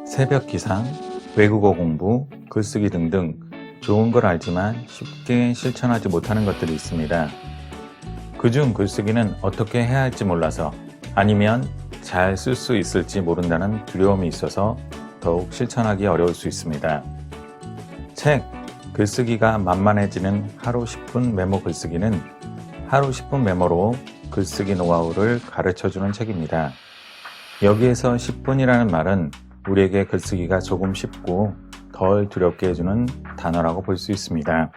새벽 기상, 외국어 공부, 글쓰기 등등 좋은 걸 알지만 쉽게 실천하지 못하는 것들이 있습니다. 그중 글쓰기는 어떻게 해야 할지 몰라서 아니면 잘 쓸 수 있을지 모른다는 두려움이 있어서 더욱 실천하기 어려울 수 있습니다. 책, 글쓰기가 만만해지는 하루 10분 메모 글쓰기는 하루 10분 메모로 글쓰기 노하우를 가르쳐주는 책입니다. 여기에서 10분이라는 말은 우리에게 글쓰기가 조금 쉽고 덜 두렵게 해주는 단어라고 볼 수 있습니다.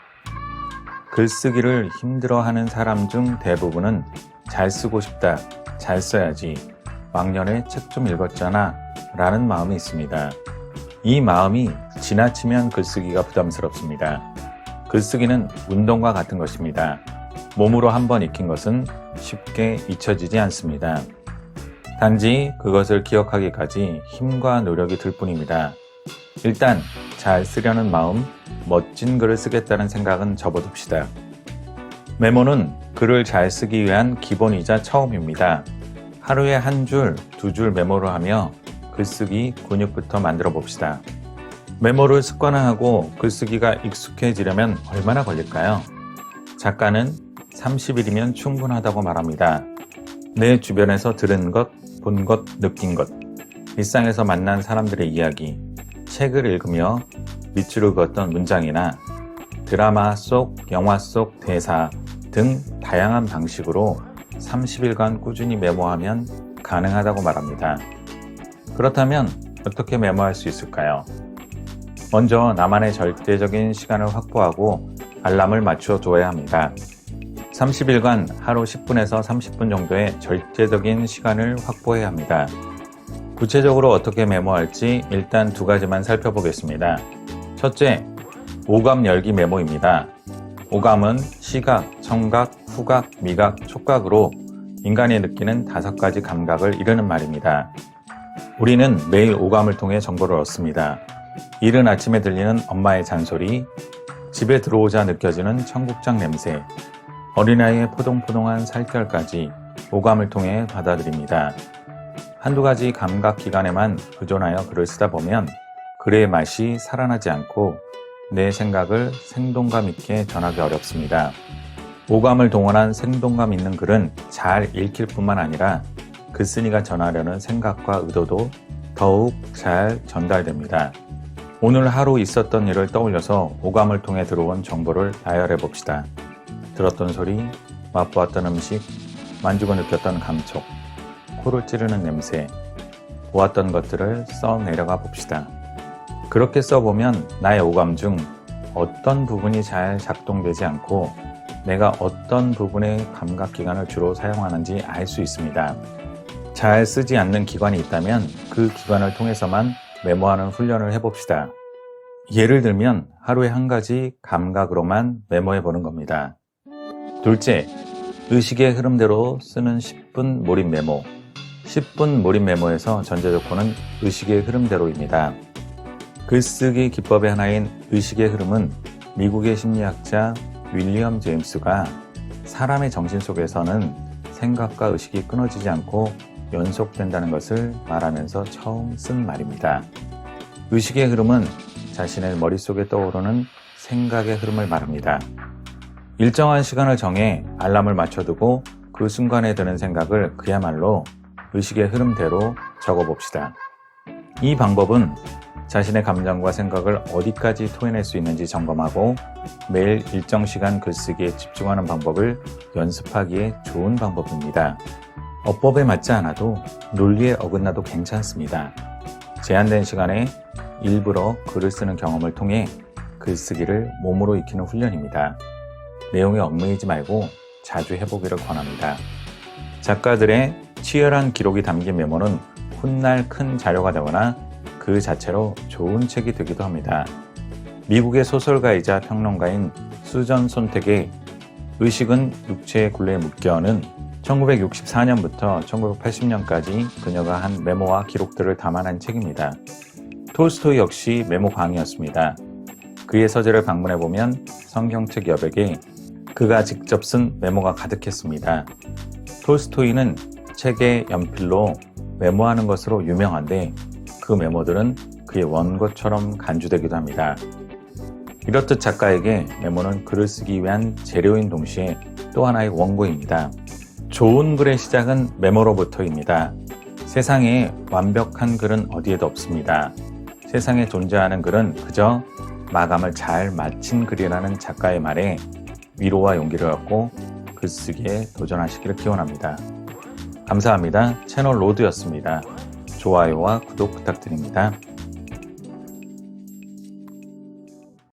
글쓰기를 힘들어하는 사람 중 대부분은 잘 쓰고 싶다, 잘 써야지, 왕년에 책 좀 읽었잖아 라는 마음이 있습니다. 이 마음이 지나치면 글쓰기가 부담스럽습니다. 글쓰기는 운동과 같은 것입니다. 몸으로 한번 익힌 것은 쉽게 잊혀지지 않습니다. 단지 그것을 기억하기까지 힘과 노력이 들 뿐입니다. 일단 잘 쓰려는 마음, 멋진 글을 쓰겠다는 생각은 접어둡시다. 메모는 글을 잘 쓰기 위한 기본이자 처음입니다. 하루에 한 줄, 두 줄 메모를 하며 글쓰기 근육부터 만들어 봅시다. 메모를 습관화하고 글쓰기가 익숙해지려면 얼마나 걸릴까요? 작가는 30일이면 충분하다고 말합니다. 내 주변에서 들은 것, 본 것, 느낀 것, 일상에서 만난 사람들의 이야기, 책을 읽으며 밑줄을 그었던 문장이나 드라마 속, 영화 속 대사 등 다양한 방식으로 30일간 꾸준히 메모하면 가능하다고 말합니다. 그렇다면 어떻게 메모할 수 있을까요? 먼저 나만의 절대적인 시간을 확보하고 알람을 맞춰 둬야 합니다. 30일간 하루 10분에서 30분 정도의 절대적인 시간을 확보해야 합니다. 구체적으로 어떻게 메모할지 일단 두 가지만 살펴보겠습니다. 첫째, 오감 열기 메모입니다. 오감은 시각, 청각, 후각, 미각, 촉각으로 인간이 느끼는 5가지 감각을 이르는 말입니다. 우리는 매일 오감을 통해 정보를 얻습니다. 이른 아침에 들리는 엄마의 잔소리, 집에 들어오자 느껴지는 청국장 냄새, 어린아이의 포동포동한 살결까지 오감을 통해 받아들입니다. 한두 가지 감각 기관에만 의존하여 글을 쓰다 보면 글의 맛이 살아나지 않고 내 생각을 생동감 있게 전하기 어렵습니다. 오감을 동원한 생동감 있는 글은 잘 읽힐 뿐만 아니라 글쓴이가 전하려는 생각과 의도도 더욱 잘 전달됩니다. 오늘 하루 있었던 일을 떠올려서 오감을 통해 들어온 정보를 나열해 봅시다. 들었던 소리, 맛보았던 음식, 만지고 느꼈던 감촉, 코를 찌르는 냄새, 보았던 것들을 써 내려가 봅시다. 그렇게 써보면 나의 오감 중 어떤 부분이 잘 작동되지 않고 내가 어떤 부분의 감각기관을 주로 사용하는지 알 수 있습니다. 잘 쓰지 않는 기관이 있다면 그 기관을 통해서만 메모하는 훈련을 해봅시다. 예를 들면 하루에 한 가지 감각으로만 메모해 보는 겁니다. 둘째, 의식의 흐름대로 쓰는 10분 몰입 메모. 10분 몰입 메모에서 전제 조건은 의식의 흐름대로입니다. 글쓰기 기법의 하나인 의식의 흐름은 미국의 심리학자 윌리엄 제임스가 사람의 정신 속에서는 생각과 의식이 끊어지지 않고 연속된다는 것을 말하면서 처음 쓴 말입니다. 의식의 흐름은 자신의 머릿속에 떠오르는 생각의 흐름을 말합니다. 일정한 시간을 정해 알람을 맞춰두고 그 순간에 드는 생각을 그야말로 의식의 흐름대로 적어봅시다. 이 방법은 자신의 감정과 생각을 어디까지 토해낼 수 있는지 점검하고 매일 일정 시간 글쓰기에 집중하는 방법을 연습하기에 좋은 방법입니다. 어법에 맞지 않아도 논리에 어긋나도 괜찮습니다. 제한된 시간에 일부러 글을 쓰는 경험을 통해 글쓰기를 몸으로 익히는 훈련입니다. 내용에 얽매이지 말고 자주 해보기를 권합니다. 작가들의 치열한 기록이 담긴 메모는 훗날 큰 자료가 되거나 그 자체로 좋은 책이 되기도 합니다. 미국의 소설가이자 평론가인 수전 손택의 의식은 육체의 굴레에 묶여는 1964년부터 1980년까지 그녀가 한 메모와 기록들을 담아낸 책입니다. 톨스토이 역시 메모 광이었습니다. 그의 서재를 방문해보면 성경책 여백에 그가 직접 쓴 메모가 가득했습니다. 톨스토이는 책에 연필로 메모하는 것으로 유명한데 그 메모들은 그의 원고처럼 간주되기도 합니다. 이렇듯 작가에게 메모는 글을 쓰기 위한 재료인 동시에 또 하나의 원고입니다. 좋은 글의 시작은 메모로부터입니다. 세상에 완벽한 글은 어디에도 없습니다. 세상에 존재하는 글은 그저 마감을 잘 마친 글이라는 작가의 말에 위로와 용기를 얻고 글쓰기에 도전하시기를 기원합니다. 감사합니다. 채널 로드였습니다. 좋아요와 구독 부탁드립니다.